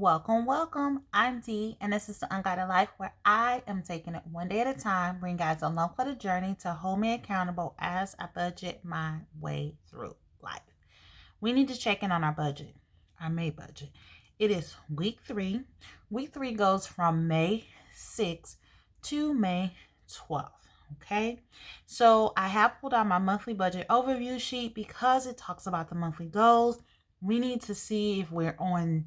Welcome, welcome. I'm Dee, and this is the Unguided Life, where I am taking it one day at a time, bring guys along for the journey to hold me accountable as I budget my way through life. We need to check in on our budget, our May budget. It is week 3. Week 3 goes from May 6th to May 12th. Okay, so I have pulled out my monthly budget overview sheet because it talks about the monthly goals. We need to see if we're on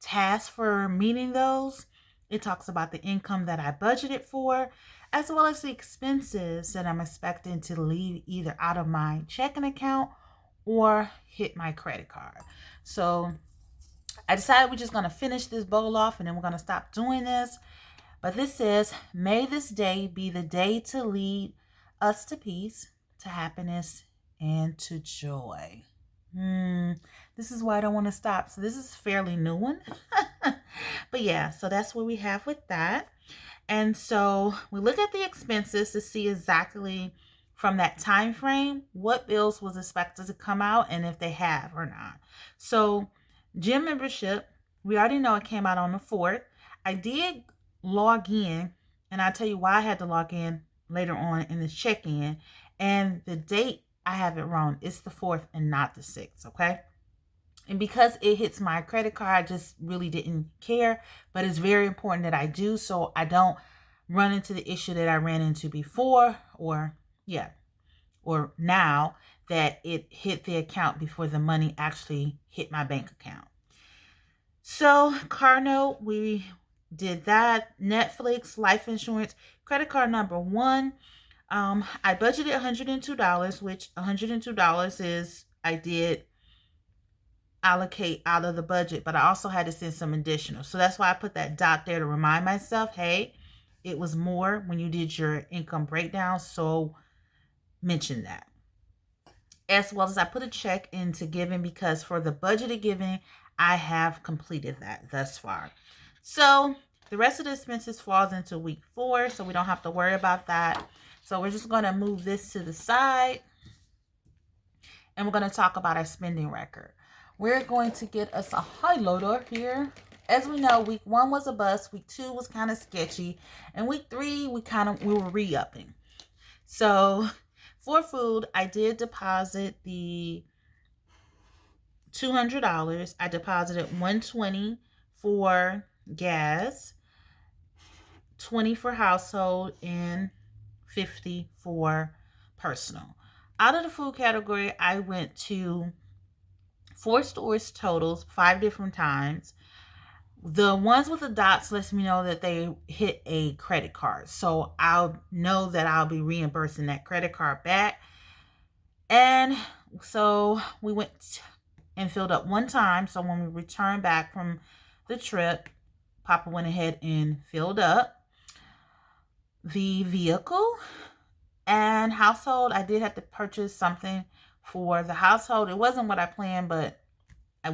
task for meeting those. It talks about the income that I budgeted for, as well as the expenses that I'm expecting to leave either out of my checking account or hit my credit card. So I decided we're just going to finish this bowl off and then we're going to stop doing this. But this says, may this day be the day to lead us to peace, to happiness, and to joy. This is why I don't want to stop. So this is a fairly new one. But yeah, so that's what we have with that. And so we look at the expenses to see exactly from that time frame what bills was expected to come out and if they have or not. So gym membership, we already know it came out on the 4th. I did log in, and I'll tell you why I had to log in later on in this check-in. And the date, I have it wrong. It's the 4th and not the 6th, okay? And because it hits my credit card, I just really didn't care. But it's very important that I do so I don't run into the issue that I ran into before or now that it hit the account before the money actually hit my bank account. So car note, we did that. Netflix, life insurance, credit card number 1. I budgeted $102, which $102 is, I did allocate out of the budget, but I also had to send some additional. So that's why I put that dot there to remind myself, hey, it was more when you did your income breakdown. So mention that. As well as I put a check into giving because for the budgeted giving, I have completed that thus far. So the rest of the expenses falls into week 4, so we don't have to worry about that. So we're just going to move this to the side, and we're going to talk about our spending record. We're going to get us a highlighter here. As we know, week 1 was a bust, week 2 was kind of sketchy, and week 3 we were re-upping. So for food, I did deposit the $200. I deposited $120 for gas, $20 for household, and $50 for personal. Out of the food category, I went to 4 stores totals 5 different times. The ones with the dots lets me know that they hit a credit card. So I'll know that I'll be reimbursing that credit card back. And so we went and filled up 1 time. So when we returned back from the trip, Papa went ahead and filled up. The vehicle and household, I did have to purchase something for the household. It wasn't what I planned, but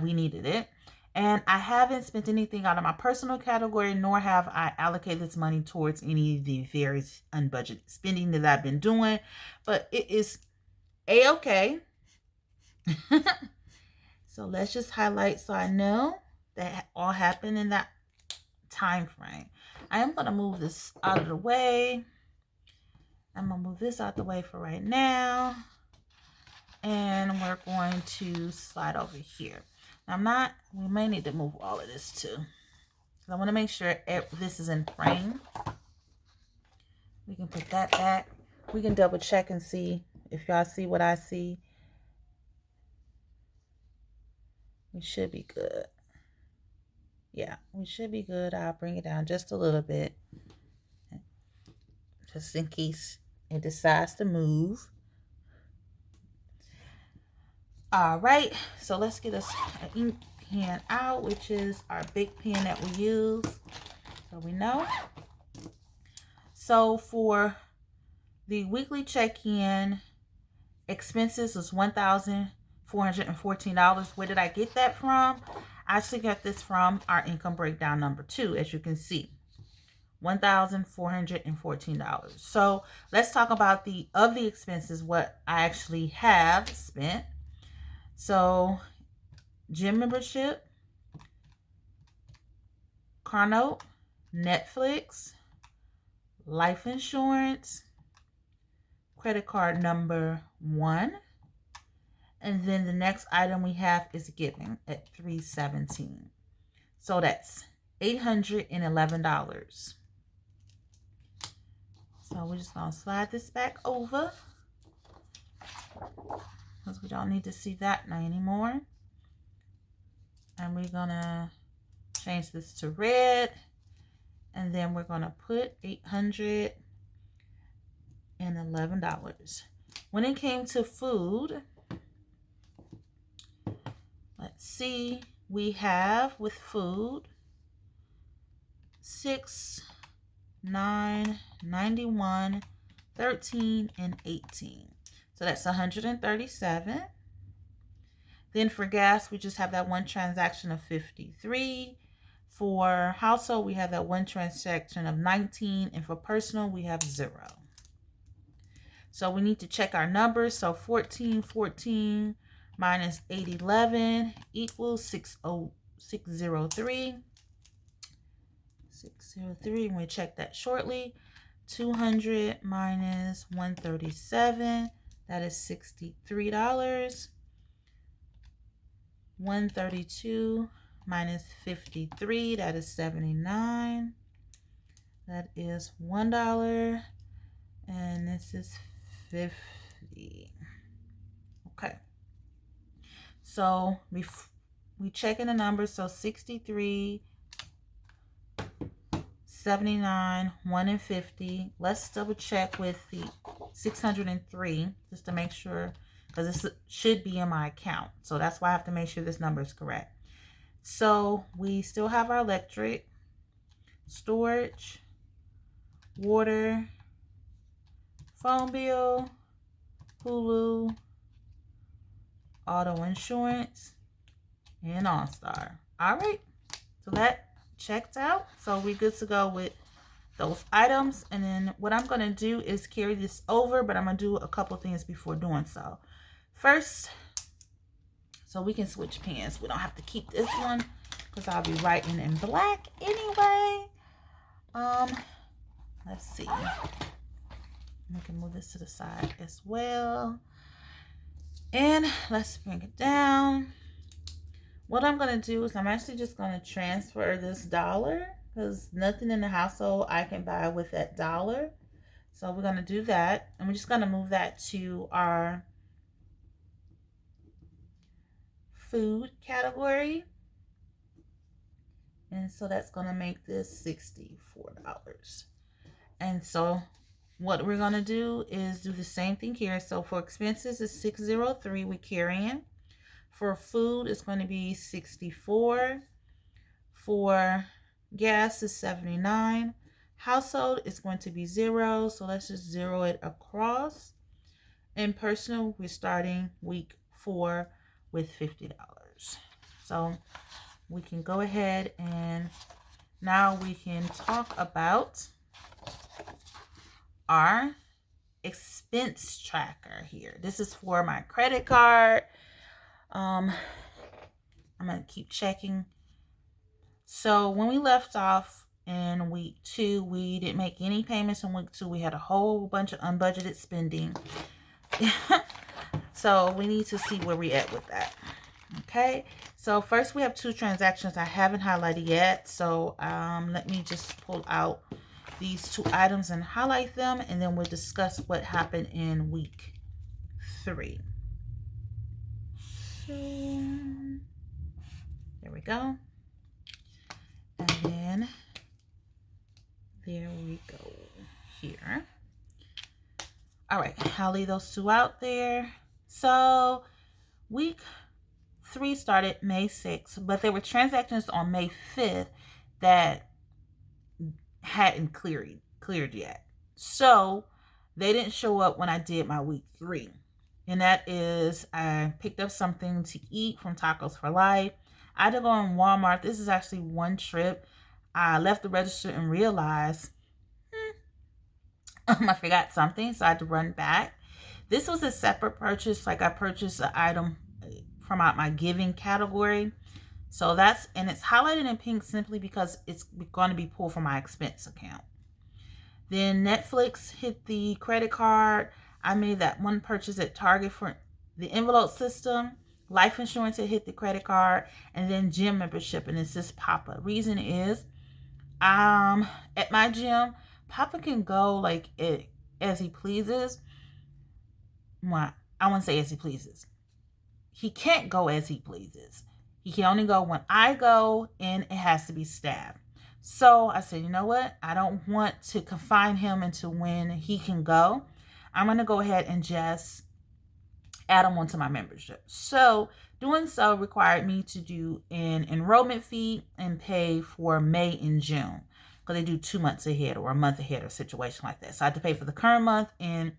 we needed it. And I haven't spent anything out of my personal category, nor have I allocated this money towards any of the various unbudgeted spending that I've been doing. But it is A-okay. So let's just highlight so I know that all happened in that time frame. I am going to move this out of the way. I'm going to move this out the way for right now. And we're going to slide over here. Now we may need to move all of this too. I want to make sure this is in frame. We can put that back. We can double check and see if y'all see what I see. We should be good. Yeah, we should be good. I'll bring it down just a little bit. Just in case it decides to move. All right, so let's get us an ink pen out, which is our big pen that we use. So we know. So for the weekly check-in, expenses was $1,414. Where did I get that from? I actually got this from our income breakdown number 2, as you can see. $1,414. So let's talk about the expenses, what I actually have spent. So gym membership, car note, Netflix, life insurance, credit card number 1, and then the next item we have is giving at $317. So that's $811. So we're just gonna slide this back over because we don't need to see that now anymore. And we're gonna change this to red, and then we're gonna put $811. When it came to food, let's see, we have with food 6, 9, 91, 13, and 18. So that's 137. Then for gas, we just have that one transaction of 53. For household, we have that one transaction of 19. And for personal, we have 0. So we need to check our numbers. So 1414 minus 811 equals 603. 603, and we check that shortly. 200 minus 137, that is $63. 132 minus 53, that is $79. That is $1, and this is $50. Okay, so we check in the numbers. So 63, 79, 1, and 50. Let's double check with the 603 just to make sure, because this should be in my account. So that's why I have to make sure this number is correct. So we still have our electric, storage, water, phone bill, Hulu, auto insurance, and OnStar. All right, so that checked out. So we're good to go with those items. And then what I'm going to do is carry this over, but I'm going to do a couple things before doing so. First, so we can switch pens. We don't have to keep this one because I'll be writing in black anyway. Let's see. We can move this to the side as well. And let's bring it down. What I'm going to do is I'm actually just going to transfer this $1 because nothing in the household I can buy with that $1. So we're going to do that. And we're just going to move that to our food category. And so that's going to make this $64. And so what we're going to do is do the same thing here. So for expenses, it's 603 we're carrying. For food, it's going to be 64. For gas is 79. Household is going to be 0. So let's just 0 it across. And personal, we're starting week 4 with $50. So we can go ahead and now we can talk about our expense tracker here. This is for my credit card. I'm going to keep checking. So when we left off in week 2, we didn't make any payments in week 2. We had a whole bunch of unbudgeted spending. So we need to see where we're at with that. Okay, so first we have 2 transactions I haven't highlighted yet. So let me just pull out these 2 items and highlight them, and then we'll discuss what happened in week 3. So, there we go. And then there we go here. All right, I'll leave those 2 out there. So week 3 started May 6th, but there were transactions on May 5th that hadn't cleared yet. So they didn't show up when I did my week 3. And that is, I picked up something to eat from Tacos for Life. I had to go in Walmart. This is actually one trip. I left the register and realized I forgot something, so I had to run back. This was a separate purchase. Like I purchased an item from out my giving category. So that's, and it's highlighted in pink simply because it's going to be pulled from my expense account. Then Netflix hit the credit card. I made that one purchase at Target for the envelope system. Life insurance had hit the credit card, and then gym membership, and it's just Papa. Reason is, at my gym, Papa can go like it as he pleases. Well, I won't say as he pleases. He can't go as he pleases. He can only go when I go, and it has to be staffed. So I said, you know what? I don't want to confine him into when he can go. I'm going to go ahead and just add him onto my membership. So doing so required me to do an enrollment fee and pay for May and June, because they do 2 months ahead or a month ahead or a situation like that. So I had to pay for the current month and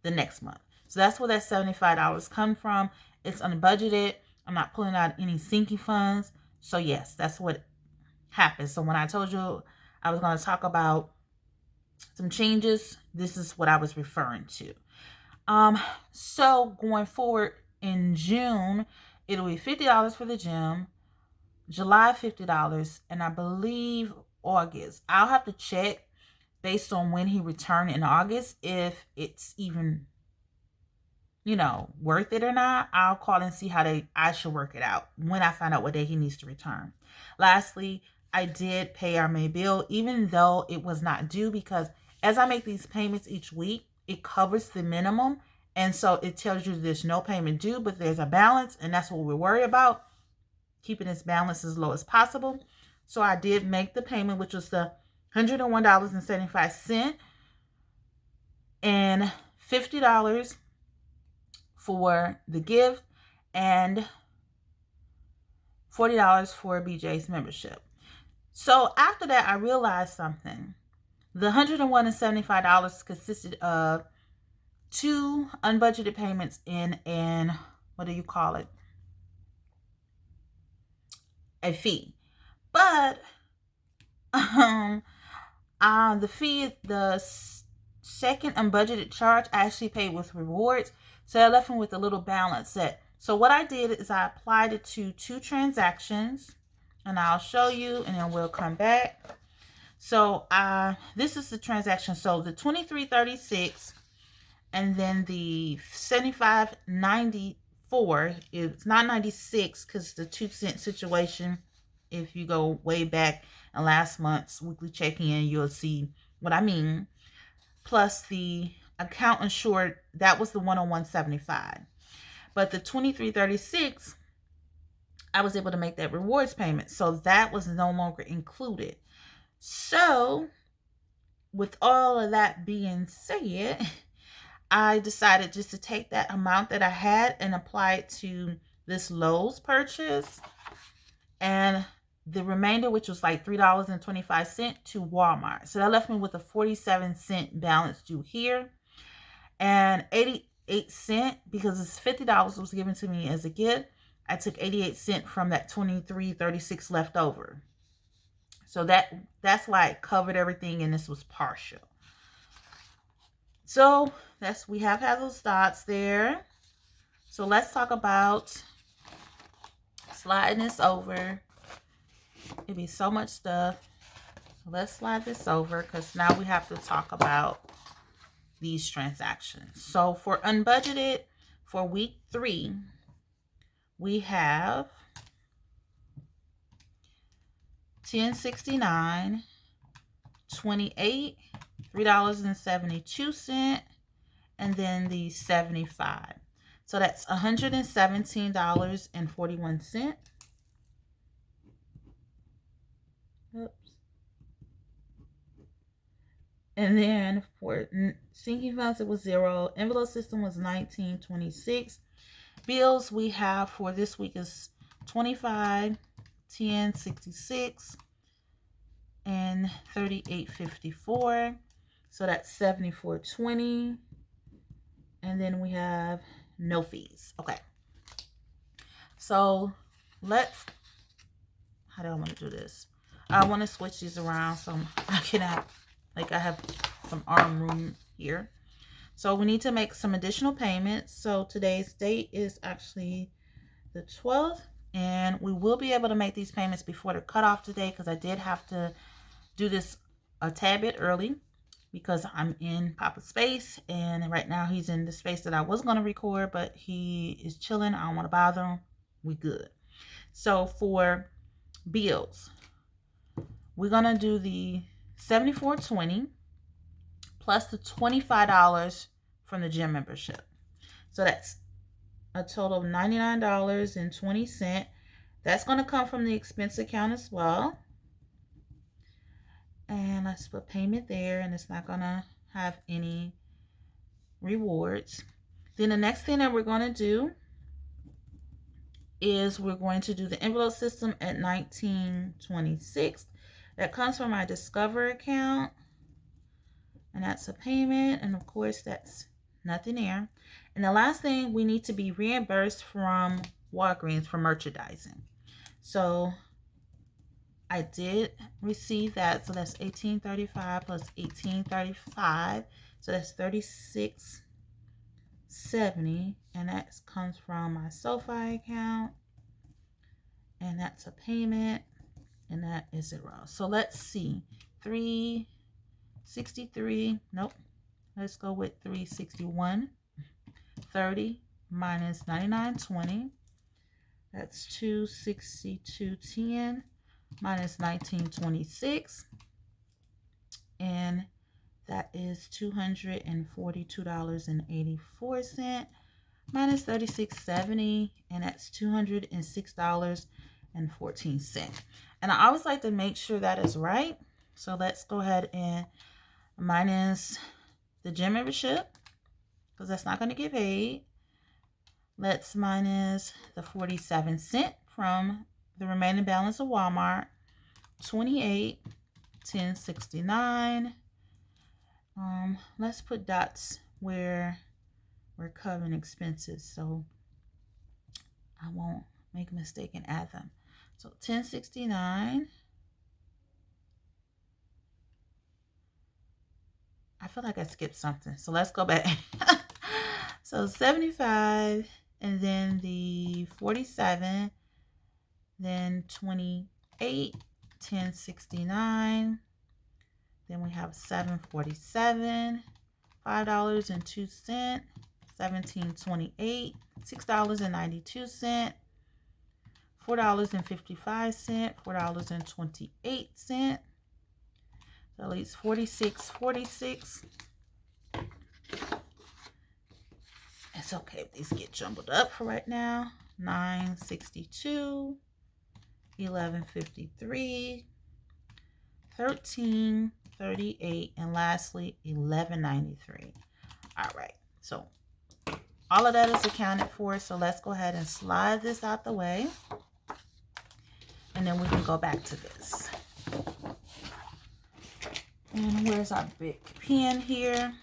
the next month. So that's where that $75 come from. It's unbudgeted. I'm not pulling out any sinking funds. So yes, that's what happened. So when I told you I was going to talk about some changes, this is what I was referring to. So going forward in June, it'll be $50 for the gym, July $50, and I believe August. I'll have to check based on when he returned in August if it's even, worth it or not. I'll call and see how I should work it out when I find out what day he needs to return. Lastly, I did pay our May bill, even though it was not due, because as I make these payments each week, it covers the minimum. And so it tells you there's no payment due, but there's a balance. And that's what we're worried about, keeping this balance as low as possible. So I did make the payment, which was the $101.75 and $50 for the gift and $40 for BJ's membership. So after that, I realized something. The $101.75 consisted of 2 unbudgeted payments in an, what do you call it? A fee. But the fee, the second unbudgeted charge, I actually paid with rewards. So I left him with a little balance set. So what I did is I applied it to 2 transactions, and I'll show you, and then we'll come back. So this is the transaction. So the $23.36 and then the $75.94. It's not 96 because the 2-cent situation. If you go way back in last month's weekly check-in, you'll see what I mean. Plus the account insured, that was the $101.75. But the $23.36, I was able to make that rewards payment. So that was no longer included. So with all of that being said, I decided just to take that amount that I had and apply it to this Lowe's purchase, and the remainder, which was like $3.25, to Walmart. So that left me with a 47-cent balance due here, and 88 cents, because it's $50 was given to me as a gift. I took 88 cents from that $23.36 left over. So that's why it covered everything, and this was partial. So we have had those dots there. So let's talk about sliding this over. It'd be so much stuff. So let's slide this over, because now we have to talk about these transactions. So for unbudgeted, for week 3, we have $10.69, 28, $3.72, and then the 75. So that's $117.41. Oops. And then for sinking funds, it was 0. Envelope system was $19.26. Bills we have for this week is $25, $10.66, and $38.54. So that's $74.20. And then we have no fees. Okay. So how do I want to do this? I want to switch these around so I can have, I have some arm room here. So we need to make some additional payments. So today's date is actually the 12th. And we will be able to make these payments before the cutoff today, because I did have to do this a tad bit early because I'm in Papa's space, and right now he's in the space that I was going to record, but he is chilling. I don't want to bother him. We good. So for bills, we're going to do the $74.20 plus the $25 from the gym membership. So that's a total of $99.20. That's going to come from the expense account as well. And let's put payment there, and it's not going to have any rewards. Then the next thing that we're going to do is we're going to do the envelope system at $19.26. That comes from my Discover account, and that's a payment, and of course that's nothing there. And the last thing, we need to be reimbursed from Walgreens for merchandising. So I did receive that, so that's $18.35 plus $18.35, so that's $36.70, and that comes from my SoFi account, and that's a payment, and that is $0. So let's see, 363, nope, let's go with 361.30 minus 99.20, that's 262.10 minus 19.26, and that is $242.84 minus 36.70, and that's $206.14. And I always like to make sure that is right. So let's go ahead and minus the gym membership, because that's not going to get paid. Let's minus the 47 cents from the remaining balance of Walmart, $28.1069. Let's put dots where we're covering expenses, so I won't make a mistake and add them. So $10.69. I feel like I skipped something, so let's go back. So 75, and then the 47, then 28, 10.69. Then we have 7.47, $5.02, 17.28, $6.92, $4.55, $4.28. So at least 46.46. It's okay if these get jumbled up for right now. 9.62, 11.53, 13.38, and lastly 11.93. All right, so all of that is accounted for. So let's go ahead and slide this out the way, and then we can go back to this. And where's our big pen here?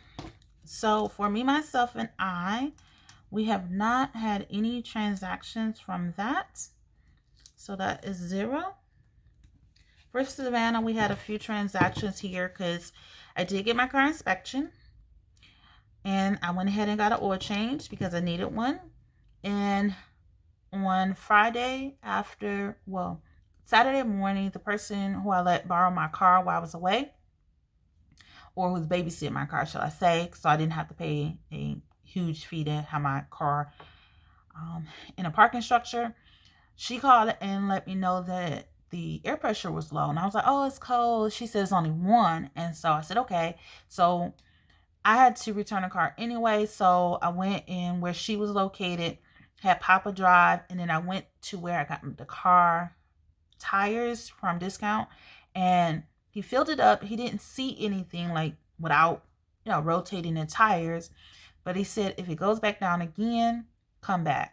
So for me, myself, and I, we have not had any transactions from that. So that is $0. For Savannah, we had a few transactions here because I did get my car inspection. And I went ahead and got an oil change because I needed one. And on Friday Saturday morning, the person who I let borrow my car while I was away, or who's babysitting my car, shall I say, so I didn't have to pay a huge fee to have my car in a parking structure. She called and let me know that the air pressure was low, and I was like, oh, it's cold. She said it's only 1, and so I said, okay. So I had to return the car anyway, so I went in where she was located, had Papa drive, and then I went to where I got the car tires from Discount, and he filled it up. He didn't see anything like without, rotating the tires. But he said, if it goes back down again, come back.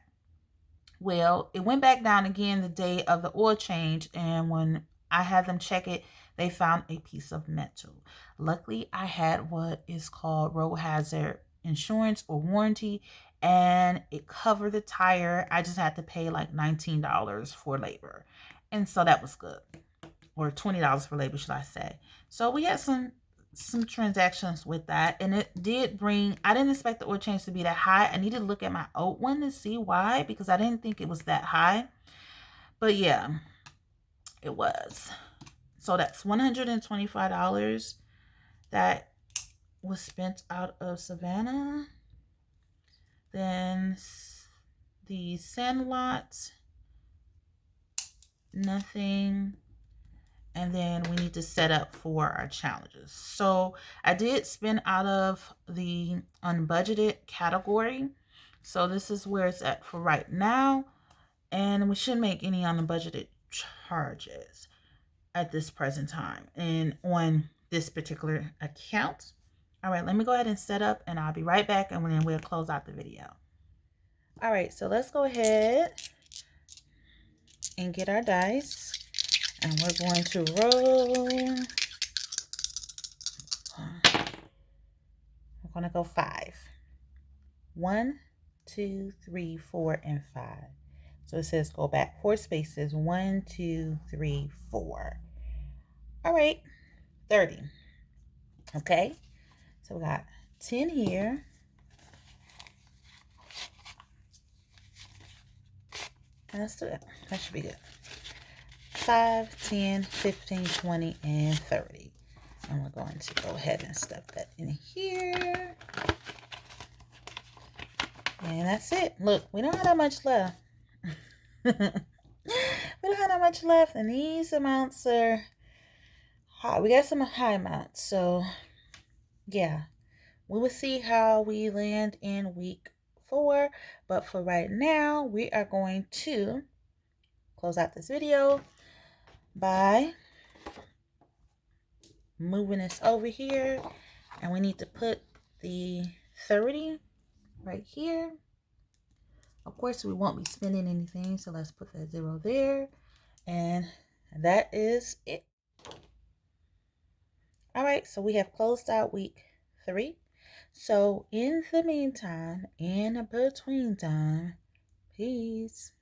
Well, it went back down again the day of the oil change. And when I had them check it, they found a piece of metal. Luckily, I had what is called road hazard insurance or warranty, and it covered the tire. I just had to pay like $19 for labor. And so that was good. Or $20 for labor, should I say. So we had some transactions with that, and it did bring, I didn't expect the oil change to be that high. I needed to look at my old one to see why, because I didn't think it was that high. But yeah, it was. So that's $125 that was spent out of Savannah. Then the Sandlot, nothing. And then we need to set up for our challenges. So I did spend out of the unbudgeted category. So this is where it's at for right now. And we shouldn't make any unbudgeted charges at this present time and on this particular account. All right, let me go ahead and set up and I'll be right back and then we'll close out the video. All right, so let's go ahead and get our dice and we're going to roll. We're going to go 5. 1, 2, 3, 4, and 5. So it says go back 4 spaces. 1, 2, 3, 4. All right, 30. Okay, so we got 10 here. Let's do it. That should be good. 5, 10, 15, 20, and 30. And we're going to go ahead and stuff that in here. And that's it. Look, we don't have that much left. We don't have that much left. And these amounts are high. We got some high amounts. So, yeah. We will see how we land in week 4. But for right now, we are going to close out this video by moving this over here. And we need to put the 30 right here. Of course, we won't be spending anything, so let's put that 0 there. And that is it. All right, so we have closed out week 3. So in the meantime, in between time, peace.